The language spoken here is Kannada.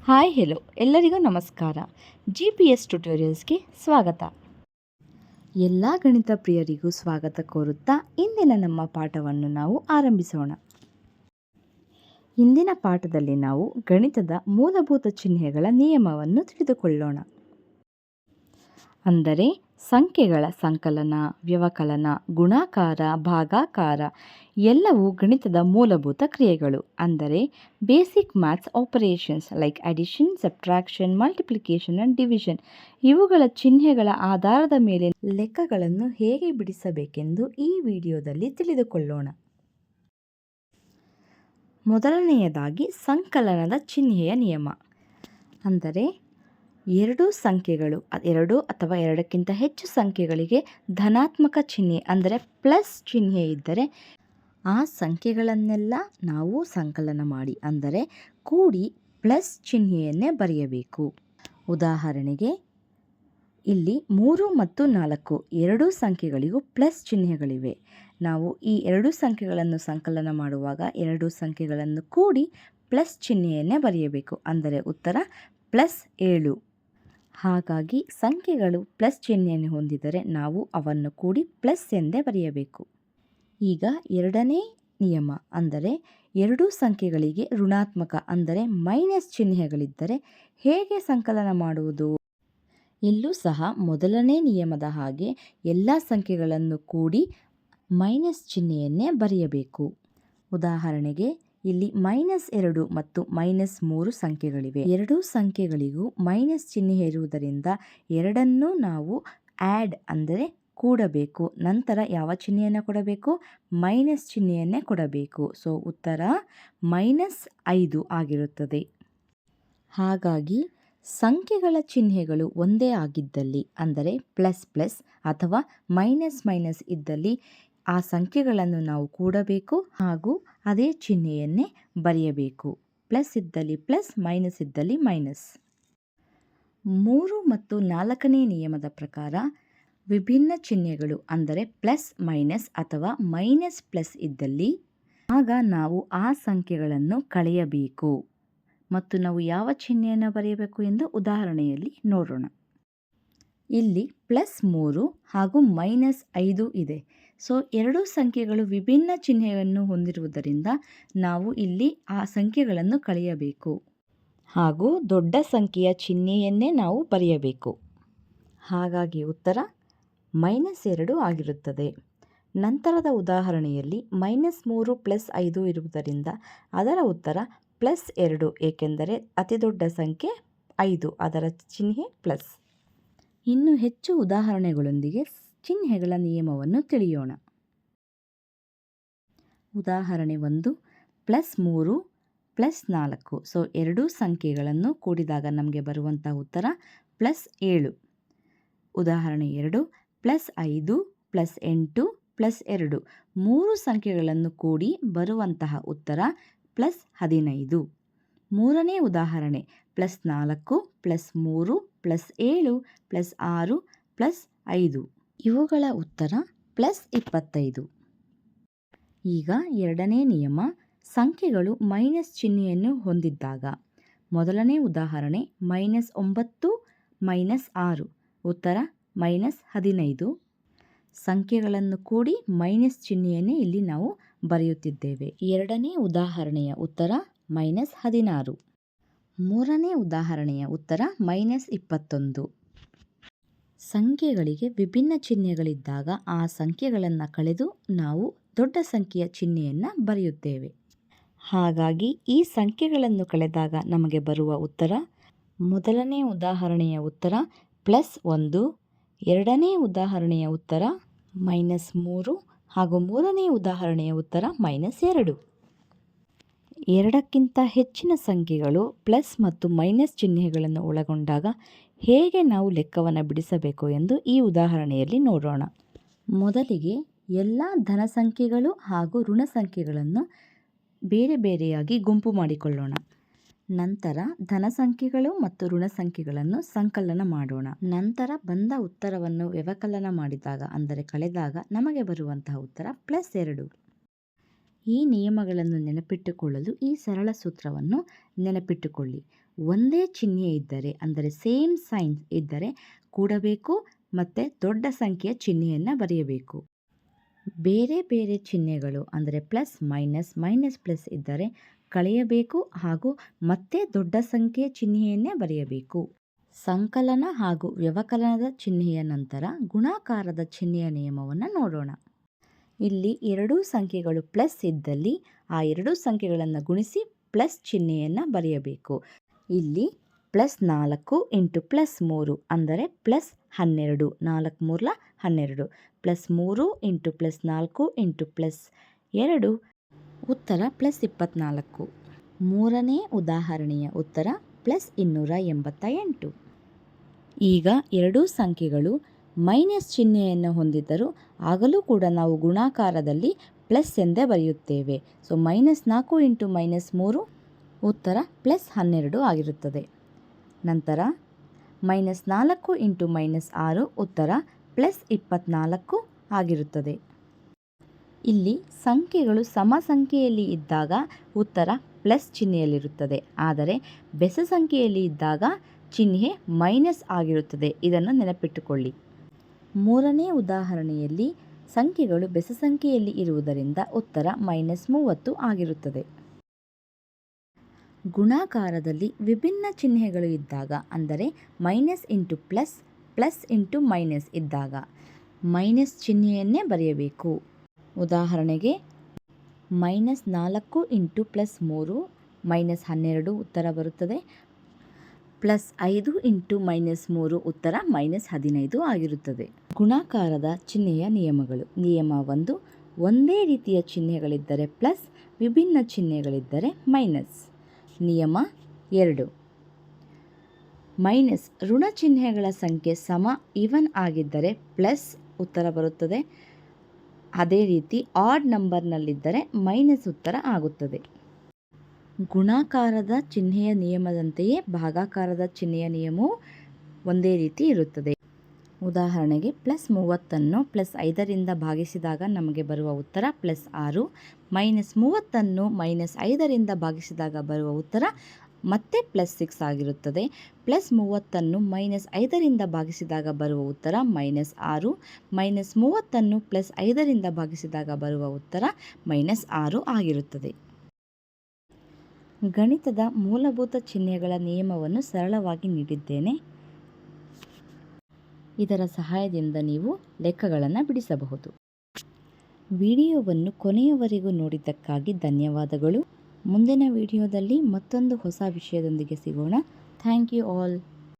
ಹಾಯ್ ಹೆಲೋ ಎಲ್ಲರಿಗೂ ನಮಸ್ಕಾರ. GPS ಟ್ಯುಟೋರಿಯಲ್ಸ್ಗೆ ಸ್ವಾಗತ. ಎಲ್ಲ ಗಣಿತ ಪ್ರಿಯರಿಗೂ ಸ್ವಾಗತ ಕೋರುತ್ತಾ ಇಂದಿನ ನಮ್ಮ ಪಾಠವನ್ನು ನಾವು ಆರಂಭಿಸೋಣ. ಇಂದಿನ ಪಾಠದಲ್ಲಿ ನಾವು ಗಣಿತದ ಮೂಲಭೂತ ಚಿಹ್ನೆಗಳ ನಿಯಮವನ್ನು ತಿಳಿದುಕೊಳ್ಳೋಣ. ಅಂದರೆ ಸಂಖ್ಯೆಗಳ ಸಂಕಲನ, ವ್ಯವಕಲನ, ಗುಣಾಕಾರ, ಭಾಗಾಕಾರ ಎಲ್ಲವೂ ಗಣಿತದ ಮೂಲಭೂತ ಕ್ರಿಯೆಗಳು. ಅಂದರೆ basic maths operations like addition, subtraction, multiplication and division ಇವುಗಳ ಚಿಹ್ನೆಗಳ ಆಧಾರದ ಮೇಲೆ ಲೆಕ್ಕಗಳನ್ನು ಹೇಗೆ ಬಿಡಿಸಬೇಕೆಂದು ಈ ವಿಡಿಯೋದಲ್ಲಿ ತಿಳಿದುಕೊಳ್ಳೋಣ. ಮೊದಲನೆಯದಾಗಿ ಸಂಕಲನದ ಚಿಹ್ನೆಯ ನಿಯಮ. ಅಂದರೆ ಎರಡು ಸಂಖ್ಯೆಗಳು, ಎರಡು ಅಥವಾ ಎರಡಕ್ಕಿಂತ ಹೆಚ್ಚು ಸಂಖ್ಯೆಗಳಿಗೆ ಧನಾತ್ಮಕ ಚಿಹ್ನೆ ಅಂದರೆ ಪ್ಲಸ್ ಚಿಹ್ನೆ ಇದ್ದರೆ ಆ ಸಂಖ್ಯೆಗಳನ್ನೆಲ್ಲ ನಾವು ಸಂಕಲನ ಮಾಡಿ ಅಂದರೆ ಕೂಡಿ ಪ್ಲಸ್ ಚಿಹ್ನೆಯನ್ನೇ ಬರೆಯಬೇಕು. ಉದಾಹರಣೆಗೆ ಇಲ್ಲಿ 3 ಮತ್ತು 4 ಎರಡೂ ಸಂಖ್ಯೆಗಳಿಗೂ ಪ್ಲಸ್ ಚಿಹ್ನೆಗಳಿವೆ. ನಾವು ಈ ಎರಡು ಸಂಖ್ಯೆಗಳನ್ನು ಸಂಕಲನ ಮಾಡುವಾಗ ಎರಡು ಸಂಖ್ಯೆಗಳನ್ನು ಕೂಡಿ ಪ್ಲಸ್ ಚಿಹ್ನೆಯನ್ನೇ ಬರೆಯಬೇಕು. ಅಂದರೆ ಉತ್ತರ +7. ಹಾಗಾಗಿ ಸಂಖ್ಯೆಗಳು ಪ್ಲಸ್ ಚಿಹ್ನೆಯನ್ನು ಹೊಂದಿದರೆ ನಾವು ಅವನ್ನು ಕೂಡಿ ಪ್ಲಸ್ ಎಂದೇ ಬರೆಯಬೇಕು. ಈಗ ಎರಡನೇ ನಿಯಮ. ಅಂದರೆ ಎರಡೂ ಸಂಖ್ಯೆಗಳಿಗೆ ಋಣಾತ್ಮಕ ಅಂದರೆ ಮೈನಸ್ ಚಿಹ್ನೆಗಳಿದ್ದರೆ ಹೇಗೆ ಸಂಕಲನ ಮಾಡುವುದು? ಇಲ್ಲೂ ಸಹ ಮೊದಲನೇ ನಿಯಮದ ಹಾಗೆ ಎಲ್ಲ ಸಂಖ್ಯೆಗಳನ್ನು ಕೂಡಿ ಮೈನಸ್ ಚಿಹ್ನೆಯನ್ನೇ ಬರೆಯಬೇಕು. ಉದಾಹರಣೆಗೆ ಇಲ್ಲಿ -2 ಮತ್ತು -3 ಸಂಖ್ಯೆಗಳಿವೆ. ಎರಡೂ ಸಂಖ್ಯೆಗಳಿಗೂ ಮೈನಸ್ ಚಿಹ್ನೆ ಇರುವುದರಿಂದ ಎರಡನ್ನೂ ನಾವು ಆ್ಯಡ್ ಅಂದರೆ ಕೂಡಬೇಕು. ನಂತರ ಯಾವ ಚಿಹ್ನೆಯನ್ನು ಕೊಡಬೇಕು? ಮೈನಸ್ ಚಿಹ್ನೆಯನ್ನೇ ಕೊಡಬೇಕು. ಸೊ ಉತ್ತರ -5 ಆಗಿರುತ್ತದೆ. ಹಾಗಾಗಿ ಸಂಖ್ಯೆಗಳ ಚಿಹ್ನೆಗಳು ಒಂದೇ ಆಗಿದ್ದಲ್ಲಿ ಅಂದರೆ ++ ಅಥವಾ -− ಇದ್ದಲ್ಲಿ ಆ ಸಂಖ್ಯೆಗಳನ್ನು ನಾವು ಕೂಡಬೇಕು ಹಾಗೂ ಅದೇ ಚಿಹ್ನೆಯನ್ನೇ ಬರೆಯಬೇಕು. ಪ್ಲಸ್ ಇದ್ದಲ್ಲಿ ಪ್ಲಸ್, ಮೈನಸ್ ಇದ್ದಲ್ಲಿ ಮೈನಸ್. 3 ಮತ್ತು 4ನೇ ನಿಯಮದ ಪ್ರಕಾರ ವಿಭಿನ್ನ ಚಿಹ್ನೆಗಳು ಅಂದರೆ +- ಅಥವಾ -+ ಇದ್ದಲ್ಲಿ ಆಗ ನಾವು ಆ ಸಂಖ್ಯೆಗಳನ್ನು ಕಳೆಯಬೇಕು. ಮತ್ತು ನಾವು ಯಾವ ಚಿಹ್ನೆಯನ್ನು ಬರೆಯಬೇಕು ಎಂದು ಉದಾಹರಣೆಯಲ್ಲಿ ನೋಡೋಣ. ಇಲ್ಲಿ +3 ಹಾಗೂ -5 ಇದೆ. ಸೊ ಎರಡೂ ಸಂಖ್ಯೆಗಳು ವಿಭಿನ್ನ ಚಿಹ್ನೆಯನ್ನು ಹೊಂದಿರುವುದರಿಂದ ನಾವು ಇಲ್ಲಿ ಆ ಸಂಖ್ಯೆಗಳನ್ನು ಕಳೆಯಬೇಕು ಹಾಗೂ ದೊಡ್ಡ ಸಂಖ್ಯೆಯ ಚಿಹ್ನೆಯನ್ನೇ ನಾವು ಬರೆಯಬೇಕು. ಹಾಗಾಗಿ ಉತ್ತರ -2 ಆಗಿರುತ್ತದೆ. ನಂತರದ ಉದಾಹರಣೆಯಲ್ಲಿ -3 + 5 ಇರುವುದರಿಂದ ಅದರ ಉತ್ತರ +2 ಏಕೆಂದರೆ ಅತಿ ದೊಡ್ಡ ಸಂಖ್ಯೆ 5 ಅದರ ಚಿಹ್ನೆ ಪ್ಲಸ್. ಇನ್ನು ಹೆಚ್ಚು ಉದಾಹರಣೆಗಳೊಂದಿಗೆ ಚಿಹ್ನೆಗಳ ನಿಯಮವನ್ನು ತಿಳಿಯೋಣ. ಉದಾಹರಣೆ 1 +3 +4. ಸೊ ಎರಡೂ ಸಂಖ್ಯೆಗಳನ್ನು ಕೂಡಿದಾಗ ನಮಗೆ ಬರುವಂತಹ ಉತ್ತರ +7. ಉದಾಹರಣೆ 2 +5 +8 +2. ಮೂರು ಸಂಖ್ಯೆಗಳನ್ನು ಕೂಡಿ ಬರುವಂತಹ ಉತ್ತರ +15. ಮೂರನೇ ಉದಾಹರಣೆ +4 +3 +7 +6 +5. ಇವುಗಳ ಉತ್ತರ +25. ಈಗ ಎರಡನೇ ನಿಯಮ. ಸಂಖ್ಯೆಗಳು ಮೈನಸ್ ಚಿಹ್ನೆಯನ್ನು ಹೊಂದಿದ್ದಾಗ. ಮೊದಲನೇ ಉದಾಹರಣೆ -9 -6 ಉತ್ತರ -15. ಸಂಖ್ಯೆಗಳನ್ನು ಕೂಡಿ ಮೈನಸ್ ಚಿಹ್ನೆಯನ್ನೇ ಇಲ್ಲಿ ನಾವು ಬರೆಯುತ್ತಿದ್ದೇವೆ. ಎರಡನೇ ಉದಾಹರಣೆಯ ಉತ್ತರ -16. ಮೂರನೇ ಉದಾಹರಣೆಯ ಉತ್ತರ -21. ಸಂಖ್ಯೆಗಳಿಗೆ ವಿಭಿನ್ನ ಚಿಹ್ನೆಗಳಿದ್ದಾಗ ಆ ಸಂಖ್ಯೆಗಳನ್ನು ಕಳೆದು ನಾವು ದೊಡ್ಡ ಸಂಖ್ಯೆಯ ಚಿಹ್ನೆಯನ್ನು ಬರೆಯುತ್ತೇವೆ. ಹಾಗಾಗಿ ಈ ಸಂಖ್ಯೆಗಳನ್ನು ಕಳೆದಾಗ ನಮಗೆ ಬರುವ ಉತ್ತರ ಮೊದಲನೇ ಉದಾಹರಣೆಯ ಉತ್ತರ +1, ಎರಡನೇ ಉದಾಹರಣೆಯ ಉತ್ತರ -3 ಹಾಗೂ ಮೂರನೇ ಉದಾಹರಣೆಯ ಉತ್ತರ -2. ಎರಡಕ್ಕಿಂತ ಹೆಚ್ಚಿನ ಸಂಖ್ಯೆಗಳು ಪ್ಲಸ್ ಮತ್ತು ಮೈನಸ್ ಚಿಹ್ನೆಗಳನ್ನು ಒಳಗೊಂಡಾಗ ಹೇಗೆ ನಾವು ಲೆಕ್ಕವನ್ನು ಬಿಡಿಸಬೇಕು ಎಂದು ಈ ಉದಾಹರಣೆಯಲ್ಲಿ ನೋಡೋಣ. ಮೊದಲಿಗೆ ಎಲ್ಲ ಧನ ಸಂಖ್ಯೆಗಳು ಹಾಗೂ ಋಣ ಸಂಖ್ಯೆಗಳನ್ನು ಬೇರೆ ಬೇರೆಯಾಗಿ ಗುಂಪು ಮಾಡಿಕೊಳ್ಳೋಣ. ನಂತರ ಧನ ಸಂಖ್ಯೆಗಳು ಮತ್ತು ಋಣ ಸಂಖ್ಯೆಗಳನ್ನು ಸಂಕಲನ ಮಾಡೋಣ. ನಂತರ ಬಂದ ಉತ್ತರವನ್ನು ವ್ಯವಕಲನ ಮಾಡಿದಾಗ ಅಂದರೆ ಕಳೆದಾಗ ನಮಗೆ ಬರುವಂತಹ ಉತ್ತರ +2. ಈ ನಿಯಮಗಳನ್ನು ನೆನಪಿಟ್ಟುಕೊಳ್ಳಲು ಈ ಸರಳ ಸೂತ್ರವನ್ನು ನೆನಪಿಟ್ಟುಕೊಳ್ಳಿ. ಒಂದೇ ಚಿಹ್ನೆ ಇದ್ದರೆ ಅಂದರೆ ಸೇಮ್ ಸೈನ್ಸ್ ಇದ್ದರೆ ಕೂಡಬೇಕು ಮತ್ತು ದೊಡ್ಡ ಸಂಖ್ಯೆಯ ಚಿಹ್ನೆಯನ್ನು ಬರೆಯಬೇಕು. ಬೇರೆ ಬೇರೆ ಚಿಹ್ನೆಗಳು ಅಂದರೆ ಪ್ಲಸ್ ಮೈನಸ್ ಮೈನಸ್ ಪ್ಲಸ್ ಇದ್ದರೆ ಕಳೆಯಬೇಕು ಹಾಗೂ ಮತ್ತೆ ದೊಡ್ಡ ಸಂಖ್ಯೆಯ ಚಿಹ್ನೆಯನ್ನೇ ಬರೆಯಬೇಕು. ಸಂಕಲನ ಹಾಗೂ ವ್ಯವಕಲನದ ಚಿಹ್ನೆಯ ನಂತರ ಗುಣಾಕಾರದ ಚಿಹ್ನೆಯ ನಿಯಮವನ್ನು ನೋಡೋಣ. ಇಲ್ಲಿ ಎರಡೂ ಸಂಖ್ಯೆಗಳು ಪ್ಲಸ್ ಇದ್ದಲ್ಲಿ ಆ ಎರಡೂ ಸಂಖ್ಯೆಗಳನ್ನು ಗುಣಿಸಿ ಪ್ಲಸ್ ಚಿಹ್ನೆಯನ್ನು ಬರೆಯಬೇಕು. ಇಲ್ಲಿ +4 ಇಂಟು +3 ಅಂದರೆ +12, 4 ಮೂರ್ಲ 12, +3 ಇಂಟು +4 ಇಂಟು +2 ಉತ್ತರ +24. ಮೂರನೇ ಉದಾಹರಣೆಯ ಉತ್ತರ +288. ಈಗ ಎರಡೂ ಸಂಖ್ಯೆಗಳು ಮೈನಸ್ ಚಿಹ್ನೆಯನ್ನು ಹೊಂದಿದ್ದರೂ ಆಗಲೂ ಕೂಡ ನಾವು ಗುಣಾಕಾರದಲ್ಲಿ ಪ್ಲಸ್ ಎಂದೇ ಬರೆಯುತ್ತೇವೆ. ಸೊ -4 ಇಂಟು -3 ಉತ್ತರ +12 ಆಗಿರುತ್ತದೆ. ನಂತರ -4 ಇಂಟು -6 ಉತ್ತರ +24 ಆಗಿರುತ್ತದೆ. ಇಲ್ಲಿ ಸಂಖ್ಯೆಗಳು ಸಮ ಸಂಖ್ಯೆಯಲ್ಲಿ ಇದ್ದಾಗ ಉತ್ತರ ಪ್ಲಸ್ ಚಿಹ್ನೆಯಲ್ಲಿರುತ್ತದೆ. ಆದರೆ ಬೆಸ ಸಂಖ್ಯೆಯಲ್ಲಿ ಇದ್ದಾಗ ಚಿಹ್ನೆ ಮೈನಸ್ ಆಗಿರುತ್ತದೆ. ಇದನ್ನು ನೆನಪಿಟ್ಟುಕೊಳ್ಳಿ. ಮೂರನೇ ಉದಾಹರಣೆಯಲ್ಲಿ ಸಂಖ್ಯೆಗಳು ಬೆಸ ಸಂಖ್ಯೆಯಲ್ಲಿ ಇರುವುದರಿಂದ ಉತ್ತರ -30 ಆಗಿರುತ್ತದೆ. ಗುಣಾಕಾರದಲ್ಲಿ ವಿಭಿನ್ನ ಚಿಹ್ನೆಗಳು ಇದ್ದಾಗ ಅಂದರೆ minus into plus, plus into minus ಇದ್ದಾಗ ಮೈನಸ್ ಚಿಹ್ನೆಯನ್ನೇ ಬರೆಯಬೇಕು. ಉದಾಹರಣೆಗೆ -4 ಇಂಟು +3 -12 ಉತ್ತರ ಬರುತ್ತದೆ. +5 ಇಂಟು -3 ಉತ್ತರ -15 ಆಗಿರುತ್ತದೆ. ಗುಣಾಕಾರದ ಚಿಹ್ನೆಯ ನಿಯಮಗಳು. ನಿಯಮ 1, ಒಂದೇ ರೀತಿಯ ಚಿಹ್ನೆಗಳಿದ್ದರೆ ಪ್ಲಸ್, ವಿಭಿನ್ನ ಚಿಹ್ನೆಗಳಿದ್ದರೆ ಮೈನಸ್. ನಿಯಮ 2, ಮೈನಸ್ ಋಣ ಚಿಹ್ನೆಗಳ ಸಂಖ್ಯೆ ಸಮ ಈವನ್ ಆಗಿದ್ದರೆ ಪ್ಲಸ್ ಉತ್ತರ ಬರುತ್ತದೆ. ಅದೇ ರೀತಿ ಆಡ್ ನಂಬರ್ನಲ್ಲಿದ್ದರೆ ಮೈನಸ್ ಉತ್ತರ ಆಗುತ್ತದೆ. ಗುಣಾಕಾರದ ಚಿಹ್ನೆಯ ನಿಯಮದಂತೆಯೇ ಭಾಗಾಕಾರದ ಚಿಹ್ನೆಯ ನಿಯಮವು ಒಂದೇ ರೀತಿ ಇರುತ್ತದೆ. ಉದಾಹರಣೆಗೆ +30 +5ರಿಂದ ಭಾಗಿಸಿದಾಗ ನಮಗೆ ಬರುವ ಉತ್ತರ +6, -30 -5ರಿಂದ ಭಾಗಿಸಿದಾಗ ಬರುವ ಉತ್ತರ ಮತ್ತೆ +6 ಆಗಿರುತ್ತದೆ. +30 -5ರಿಂದ ಭಾಗಿಸಿದಾಗ ಬರುವ ಉತ್ತರ -6, -30 +5ರಿಂದ ಭಾಗಿಸಿದಾಗ ಬರುವ ಉತ್ತರ -6 ಆಗಿರುತ್ತದೆ. ಗಣಿತದ ಮೂಲಭೂತ ಚಿಹ್ನೆಗಳ ನಿಯಮವನ್ನು ಸರಳವಾಗಿ ನೀಡಿದ್ದೇನೆ. ಇದರ ಸಹಾಯದಿಂದ ನೀವು ಲೆಕ್ಕಗಳನ್ನು ಬಿಡಿಸಬಹುದು. ವಿಡಿಯೋವನ್ನು ಕೊನೆಯವರೆಗೂ ನೋಡಿದ್ದಕ್ಕಾಗಿ ಧನ್ಯವಾದಗಳು. ಮುಂದಿನ ವಿಡಿಯೋದಲ್ಲಿ ಮತ್ತೊಂದು ಹೊಸ ವಿಷಯದೊಂದಿಗೆ ಸಿಗೋಣ. Thank you all.